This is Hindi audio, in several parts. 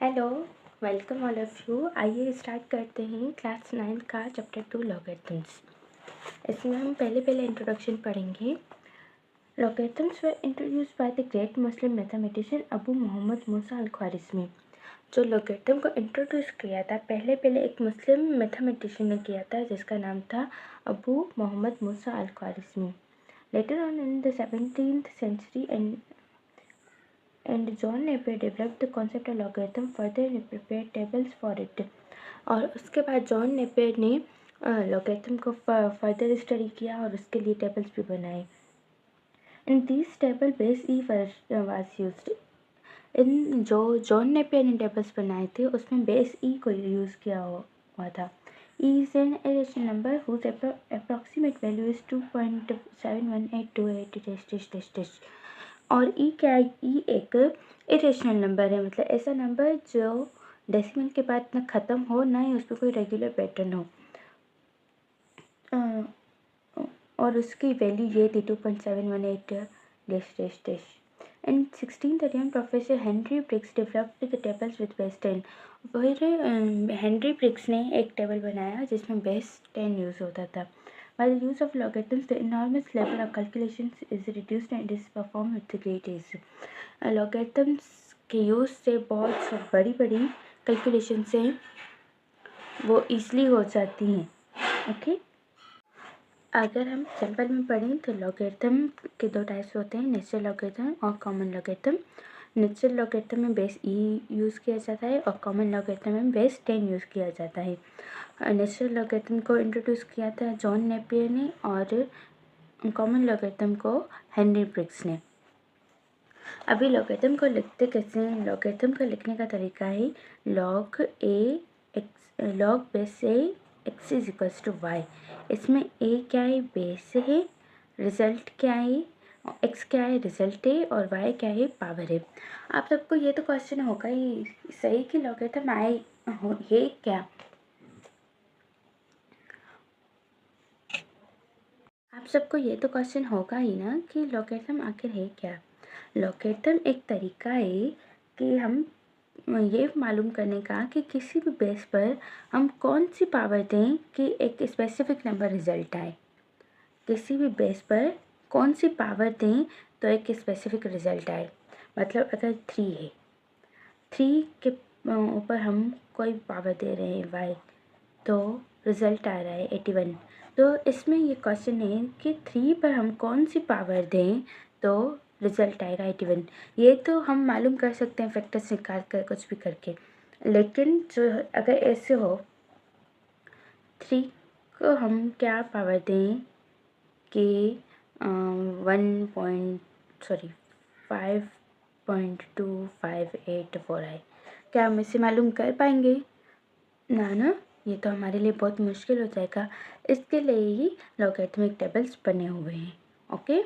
Hello, welcome all of you. आइए स्टार्ट करते हैं क्लास 9 का चैप्टर 2 लॉगरिथम्स। इसमें हम पहले इंट्रोडक्शन पढ़ेंगे। Logarithms were introduced by the great Muslim mathematician Abu Muhammad Musa al Khwarizmi. जो लॉगरिथम को इंट्रोड्यूस किया था पहले एक मुस्लिम मैथमेटिशियन ने किया था जिसका नाम था Abu Muhammad Musa al Khwarizmi. Later on in the 17th century and John Napier developed the concept of logarithm further and prepared tables for it। और उसके बाद जॉन नेपियर ने लॉगरिथम को फर्दर स्टडी किया और उसके लिए टेबल्स भी बनाए। In this table base e was used. In जो जॉन नेपियर ने टेबल्स बनाए थे उसमें बेस ई को यूज़ किया हुआ था। E is an irrational number whose approximate value is 2.71828 और ई क्या है? ई एक इरेशनल नंबर है, मतलब ऐसा नंबर जो डेसिमल के बाद ना ख़त्म हो ना ही उस पर कोई रेगुलर पैटर्न हो। और उसकी वैल्यू ये थी 2.718 In 1631 professor Henry Briggs developed the tables with base 10। फिर हेनरी ब्रिग्स ने एक टेबल बनाया जिसमें बेस 10 यूज़ होता था। By the use of logarithms, the enormous level of calculations is reduced and is performed with great ease। logarithms के यूज़ से बहुत बड़ी कैलकुलेशन से वो ईज़िली हो जाती हैं। ओके, अगर हम सिंपल में पढ़ें तो लॉगरिथम के दो टाइप्स होते हैं, नेचुरल लॉगरिथम और कॉमन लॉगरिथम। नेचुरल लॉगरिथम में बेस ई यूज़ किया जाता है और कॉमन लॉगरिथम में बेस 10 यूज़ किया जाता है। नेचुरल लॉगरिथम को इंट्रोड्यूस किया था जॉन नेपियर ने और कॉमन लॉगरिथम को हेनरी ब्रिग्स ने। अभी लॉगरिथम को लिखते कैसे हैं? लॉगरिथम को लिखने का तरीका है log base a x is equals to y. इसमें ए क्या है? बेस है। रिजल्ट क्या है? एक्स क्या है? रिजल्ट है। और वाई क्या है? पावर है। आप सबको ये तो क्वेश्चन होगा ही सही कि लॉगरिथम आए है क्या? आप सबको ये तो क्वेश्चन होगा ही ना कि लॉगरिथम आखिर है क्या? लॉगरिथम एक तरीका है कि हम ये मालूम करने का कि किसी भी बेस पर हम कौन सी पावर दें कि एक स्पेसिफिक नंबर रिजल्ट आए। किसी भी बेस पर कौन सी पावर दें तो एक स्पेसिफिक रिजल्ट आए। मतलब अगर 3 है, 3 के ऊपर हम कोई पावर दे रहे हैं y, तो रिज़ल्ट आ रहा है 81। तो इसमें ये क्वेश्चन है कि 3 पर हम कौन सी पावर दें तो रिज़ल्ट आएगा 81। ये तो हम मालूम कर सकते हैं फैक्टर्स निकाल कर कुछ भी करके। लेकिन जो अगर ऐसे हो 3 को हम क्या पावर दें कि 5.2584 आए, क्या हम इसे मालूम कर पाएंगे? ना, ये तो हमारे लिए बहुत मुश्किल हो जाएगा। इसके लिए ही लॉगरिथमिक टेबल्स बने हुए हैं। ओके,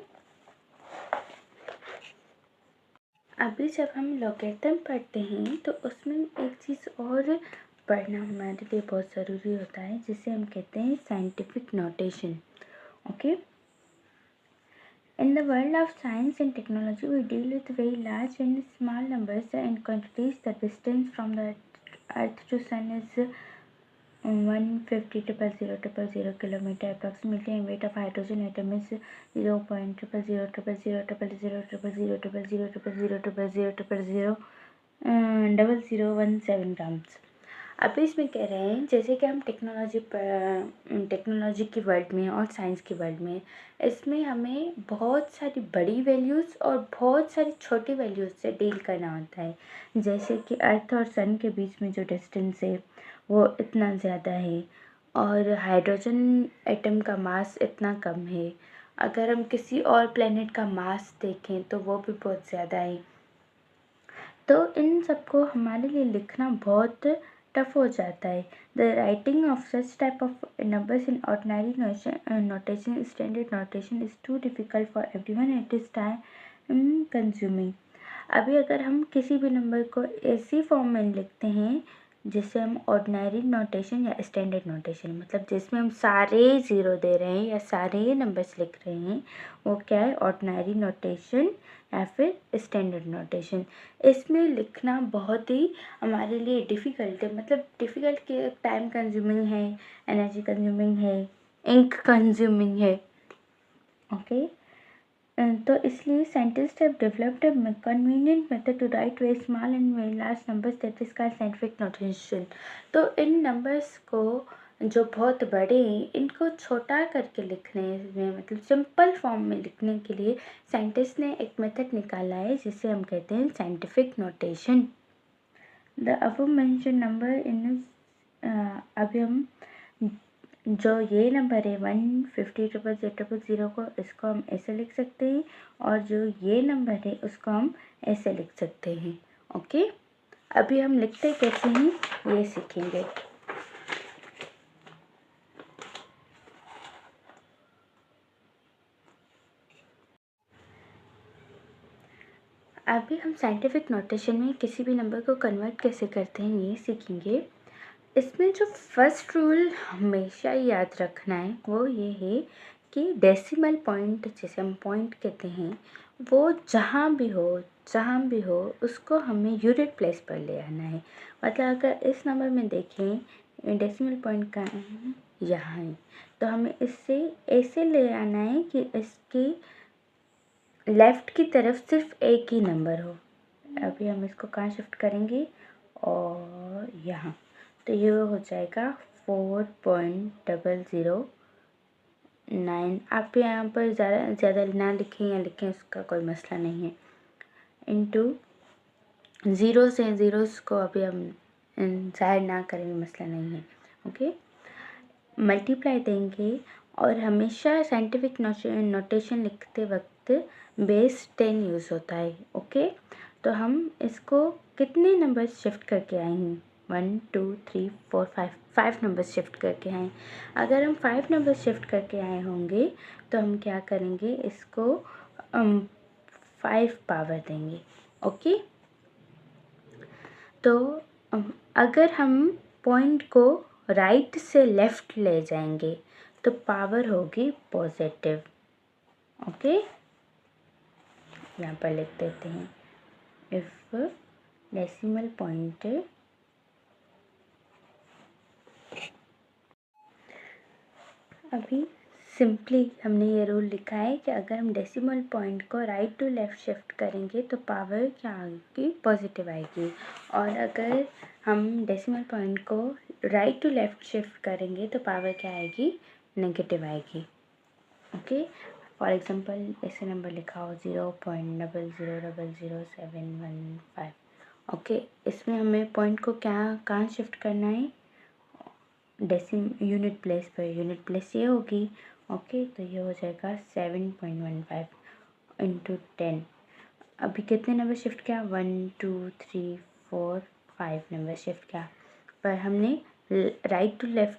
अभी जब हम लॉगरिथम पढ़ते हैं तो उसमें एक चीज़ और पढ़ना हमारे लिए बहुत ज़रूरी होता है जिसे हम कहते हैं scientific notation. Okay, In the world of science and technology, we deal with very large and small numbers and quantities. The distance from the Earth to Sun is 150,000,000 kilometer approximately, and weight of hydrogen atom is 0.000000000000000000000017 grams। अभी इसमें कह रहे हैं जैसे कि हम टेक्नोलॉजी की वर्ल्ड में और साइंस की वर्ल्ड में इसमें हमें बहुत सारी बड़ी वैल्यूज़ और बहुत सारी छोटी वैल्यूज़ से डील करना होता है। जैसे कि अर्थ और सन के बीच में जो डिस्टेंस है वो इतना ज़्यादा है और हाइड्रोजन एटम का मास इतना कम है। अगर हम किसी और प्लेनेट का मास देखें तो वो भी बहुत ज़्यादा है। तो इन सबको हमारे लिए लिखना बहुत टफ हो जाता है। The writing of such type of numbers in ordinary notation standard notation is too difficult for everyone, it is time consuming. अभी अगर हम किसी भी नंबर को ऐसी फॉर्म में लिखते हैं जिसे हम ऑर्डिनरी नोटेशन या स्टैंडर्ड नोटेशन, मतलब जिसमें हम सारे ज़ीरो दे रहे हैं या सारे नंबर्स लिख रहे हैं, वो क्या है? ऑर्डिनरी नोटेशन या फिर स्टैंडर्ड नोटेशन। इसमें लिखना बहुत ही हमारे लिए डिफ़िकल्ट है, मतलब डिफ़िकल्ट के टाइम कंज्यूमिंग है, एनर्जी कंज्यूमिंग है, इंक कंज्यूमिंग है। ओके, तो इसलिए scientist have developed a convenient method to write very small and very large numbers that is called scientific notation. तो इन नंबर्स को जो बहुत बड़े हैं इनको छोटा करके लिखने में, मतलब सिंपल फॉर्म में लिखने के लिए साइंटिस्ट ने एक मेथड निकाला है जिसे हम कहते हैं scientific notation. The above mention number in अभी हम जो ये नंबर है 150,000,000 को, इसको हम ऐसे लिख सकते हैं, और जो ये नंबर है उसको हम ऐसे लिख सकते हैं। ओके, अभी हम लिखते कैसे हैं ये सीखेंगे। अभी हम साइंटिफिक नोटेशन में किसी भी नंबर को कन्वर्ट कैसे करते हैं ये सीखेंगे। इसमें जो फर्स्ट रूल हमेशा याद रखना है वो ये है कि डेसिमल पॉइंट, जिसे हम पॉइंट कहते हैं, वो जहाँ भी हो उसको हमें यूनिट प्लेस पर ले आना है। मतलब अगर इस नंबर में देखें डेसिमल पॉइंट का यहाँ है, तो हमें इससे ऐसे ले आना है कि इसकी लेफ़्ट की तरफ सिर्फ एक ही नंबर हो। अभी हम इसको कहाँ शिफ्ट करेंगे, और यहाँ, तो ये हो जाएगा 4.009। आप यहाँ पर ज़्यादा ना लिखें या लिखें उसका कोई मसला नहीं है। इंटू ज़ीरो से ज़ीरोस को अभी हम ज़ाहिर ना करेंगे, मसला नहीं है। ओके, मल्टीप्लाई देंगे, और हमेशा साइंटिफिक नोटेशन लिखते वक्त बेस 10 यूज़ होता है। ओके, तो हम इसको कितने नंबर शिफ्ट करके आए हैं, 1 2 3 4 5 नंबर शिफ्ट करके आए। अगर हम 5 नंबर शिफ्ट करके आए होंगे तो हम क्या करेंगे, इसको 5 पावर देंगे। ओके, तो अगर हम पॉइंट को राइट से लेफ़्ट ले जाएंगे तो पावर होगी पॉजिटिव। ओके, यहाँ पर लिख देते हैं, इफ़ डेसिमल पॉइंट अभी सिंपली हमने ये रूल लिखा है कि अगर हम डेसिमल पॉइंट को राइट टू लेफ़्ट शिफ्ट करेंगे तो पावर क्या आएगी, पॉजिटिव आएगी। और अगर हम डेसिमल पॉइंट को राइट टू लेफ़्ट शिफ्ट करेंगे तो पावर क्या आएगी, नेगेटिव आएगी। ओके, फॉर एग्जांपल ऐसे नंबर लिखा हो 0.00000715। ओके, इसमें हमें पॉइंट को कहाँ शिफ्ट करना है, यूनिट प्लेस पर। यूनिट प्लेस ये होगी। ओके, तो ये हो जाएगा 7.15 इंटू 10। अभी कितने नंबर शिफ्ट किया, 1 2 3 4 5 नंबर शिफ्ट किया, पर हमने राइट टू लेफ़्ट,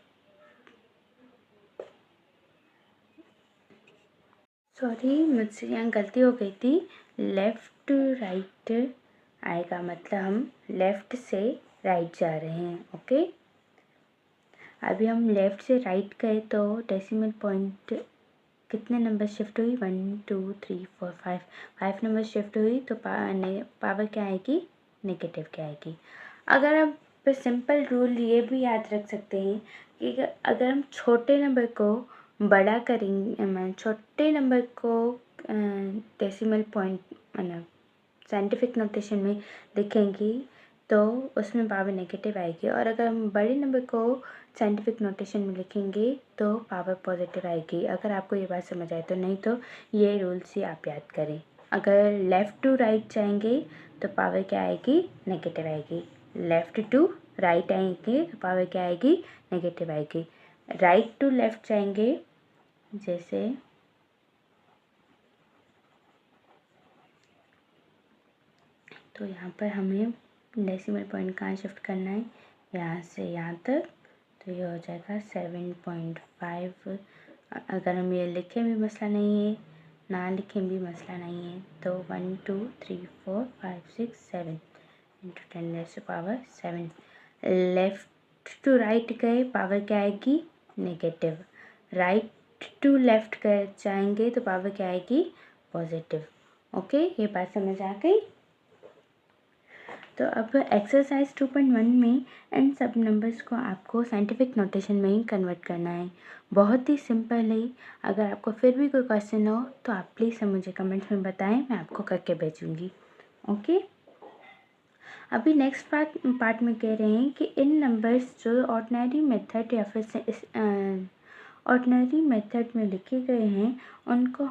सॉरी मुझसे यहाँ गलती हो गई थी, लेफ़्ट टू राइट आएगा, मतलब हम लेफ़्ट से राइट जा रहे हैं। ओके, अभी हम लेफ़्ट से राइट गए तो डेसिमल पॉइंट कितने नंबर शिफ्ट हुई, 1 2 3 4 5 नंबर शिफ्ट हुई, तो पावर क्या आएगी, नेगेटिव क्या आएगी। अगर आप सिंपल रूल ये भी याद रख सकते हैं कि अगर हम छोटे नंबर को बड़ा करेंगे, छोटे नंबर को डेसिमल पॉइंट मतलब साइंटिफिक नोटेशन में लिखेंगे तो उसमें पावर नेगेटिव आएगी, और अगर हम बड़े नंबर को साइंटिफिक नोटेशन में लिखेंगे तो पावर पॉजिटिव आएगी। अगर आपको ये बात समझ आए तो, नहीं तो ये रूल्स ही आप याद करें। अगर लेफ़्ट टू राइट जाएंगे तो पावर क्या आएगी, नेगेटिव आएगी। लेफ़्ट टू राइट आएंगे तो पावर क्या आएगी, नेगेटिव आएगी। राइट टू लेफ़्ट जाएंगे, जैसे तो यहाँ पर हमें डेसिमल पॉइंट कहाँ शिफ्ट करना है, यहाँ से यहाँ तक, तो ये हो जाएगा 7.5। अगर हम ये लिखें भी मसला नहीं है, ना लिखें भी मसला नहीं है, तो 1 2 3 4 5 6 7 इंटू 10⁻⁷ लेफ़्ट टू राइट गए, पावर क्या आएगी, नेगेटिव। राइट टू लेफ़्ट कर जाएंगे तो पावर क्या आएगी, पॉजिटिव। ओके, ये बात समझ आ गई। तो अब एक्सरसाइज 2.1 में इन सब नंबर्स को आपको साइंटिफिक नोटेशन में ही कन्वर्ट करना है। बहुत ही सिंपल है। अगर आपको फिर भी कोई क्वेश्चन हो तो आप प्लीज़ मुझे कमेंट्स में बताएं, मैं आपको करके भेजूँगी। ओके, अभी नेक्स्ट पार्ट में कह रहे हैं कि इन नंबर्स जो ऑर्डिनरी मेथड या फिर ऑर्डिनरी मेथड में लिखे गए हैं उनको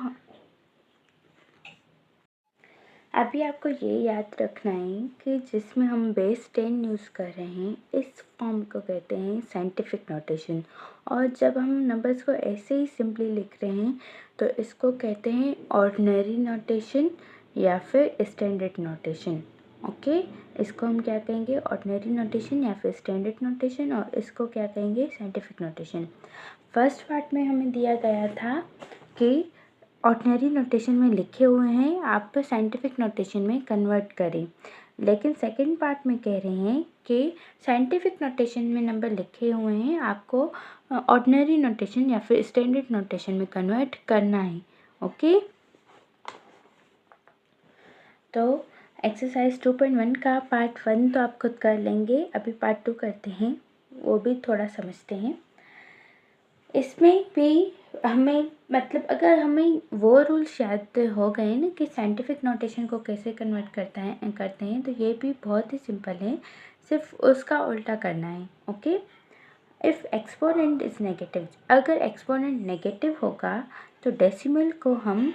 अभी आपको ये याद रखना है कि जिसमें हम बेस 10 यूज़ कर रहे हैं इस फॉर्म को कहते हैं साइंटिफिक नोटेशन, और जब हम नंबर्स को ऐसे ही सिंपली लिख रहे हैं तो इसको कहते हैं ऑर्डिनरी नोटेशन या फिर स्टैंडर्ड नोटेशन। ओके, इसको हम क्या कहेंगे, ऑर्डिनरी नोटेशन या फिर स्टैंडर्ड नोटेशन, और इसको क्या कहेंगे, साइंटिफिक नोटेशन। फर्स्ट पार्ट में हमें दिया गया था कि ऑर्डिनरी नोटेशन में लिखे हुए हैं, आप साइंटिफिक नोटेशन में कन्वर्ट करें। लेकिन सेकंड पार्ट में कह रहे हैं कि साइंटिफिक नोटेशन में नंबर लिखे हुए हैं, आपको ऑर्डिनरी नोटेशन या फिर स्टैंडर्ड नोटेशन में कन्वर्ट करना है। ओके, तो एक्सरसाइज 2.1 का पार्ट 1 तो आप खुद कर लेंगे, अभी पार्ट 2 करते हैं, वो भी थोड़ा समझते हैं। इसमें भी हमें मतलब अगर हमें वो रूल्स याद हो गए ना कि साइंटिफिक नोटेशन को कैसे कन्वर्ट करते हैं तो ये भी बहुत ही सिंपल है, सिर्फ उसका उल्टा करना है। Okay, if exponent is negative, अगर एक्सपोनेंट नेगेटिव होगा तो डेसिमल को हम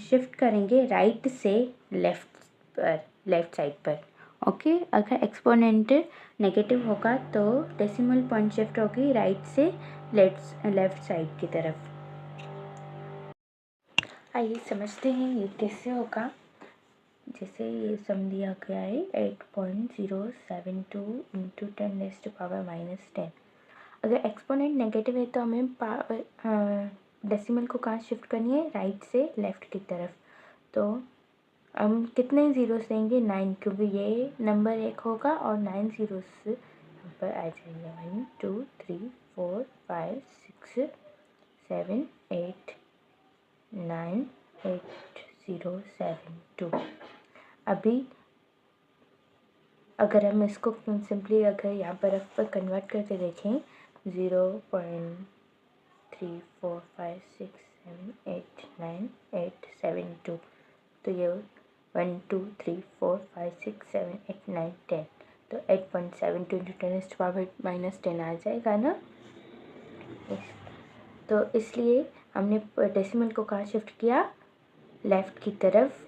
शिफ्ट करेंगे राइट से लेफ़्ट साइड पर। ओके, अगर एक्सपोनेंट नेगेटिव होगा तो डेसिमल पॉइंट शिफ्ट होगी राइट से लेफ़्ट साइड की तरफ। आइए समझते हैं ये कैसे होगा। जैसे ये सम दिया गया है 8.072 इंटू 10⁻⁻10। अगर एक्सपोनेंट नेगेटिव है तो हमें डेसिमल को कहाँ शिफ्ट करनी है, राइट से लेफ़्ट की तरफ। तो हम कितने ज़ीरोस देंगे, 9, क्योंकि ये नंबर 1 होगा और 9 ज़ीरोस यहाँ पर आ जाएंगे। 1 2 3 4 5 6 7 8 9 8 0 7 2। अभी अगर हम इसको सिंपली अगर यहाँ पर कन्वर्ट करके देखें 0.3456789872, तो ये 1 2 3 4 5 6 7 8 9 10, तो 8.72 इंटू 10⁻⁻10 आ जाएगा ना। तो इसलिए हमने डेसिमल को कहाँ शिफ्ट किया, लेफ़्ट की तरफ।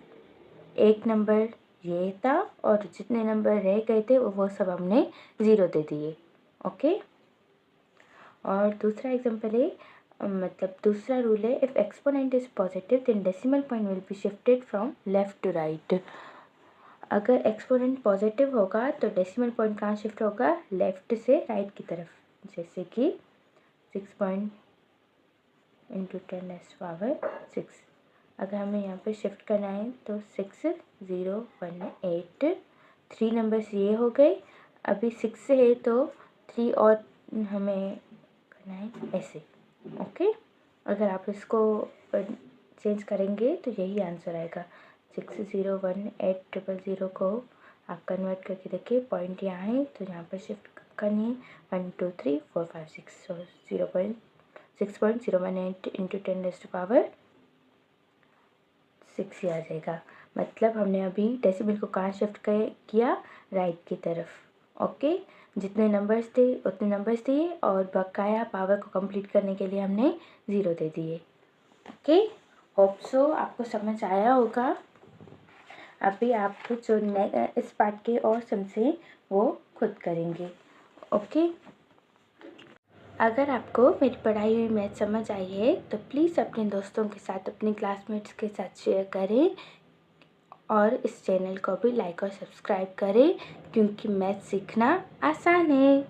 एक नंबर ये था और जितने नंबर रह गए थे वो सब हमने 0 दे दिए। ओके, और दूसरा एग्जांपल है, मतलब दूसरा रूल है, if exponent is positive then decimal point will be shifted from left to right. अगर एक्सपोनेंट पॉजिटिव होगा तो डेसिमल पॉइंट कहाँ शिफ्ट होगा, लेफ़्ट से राइट की तरफ। जैसे कि 6 इंटू 10⁻6। अगर हमें यहाँ पे शिफ्ट करना है तो 6 0 1 8, 3 नंबर्स ये हो गए। अभी 6 से है तो 3 और हमें करना है ऐसे। ओके, अगर आप इसको चेंज करेंगे तो यही आंसर आएगा। 6 0 1 8 0 0 को आप कन्वर्ट करके देखिए, पॉइंट यहाँ है तो यहाँ पर शिफ्ट करनी है। 1 2 3 4 5 6, सो 6.018 इंटू 10⁻6 ही आ जाएगा। मतलब हमने अभी डेसिमल को कहाँ शिफ्ट किया, राइट की तरफ। ओके, जितने नंबर्स थे उतने नंबर्स दिए और बकाया पावर को कंप्लीट करने के लिए हमने 0 दे दिए। ओके, होप सो आपको समझ आया होगा। अभी आप जो इस पार्ट के और सम से वो खुद करेंगे। ओके, अगर आपको मेरी पढ़ाई हुई मैथ समझ आई है तो प्लीज़ अपने दोस्तों के साथ, अपने क्लासमेट्स के साथ शेयर करें और इस चैनल को भी लाइक और सब्सक्राइब करें, क्योंकि मैथ सीखना आसान है।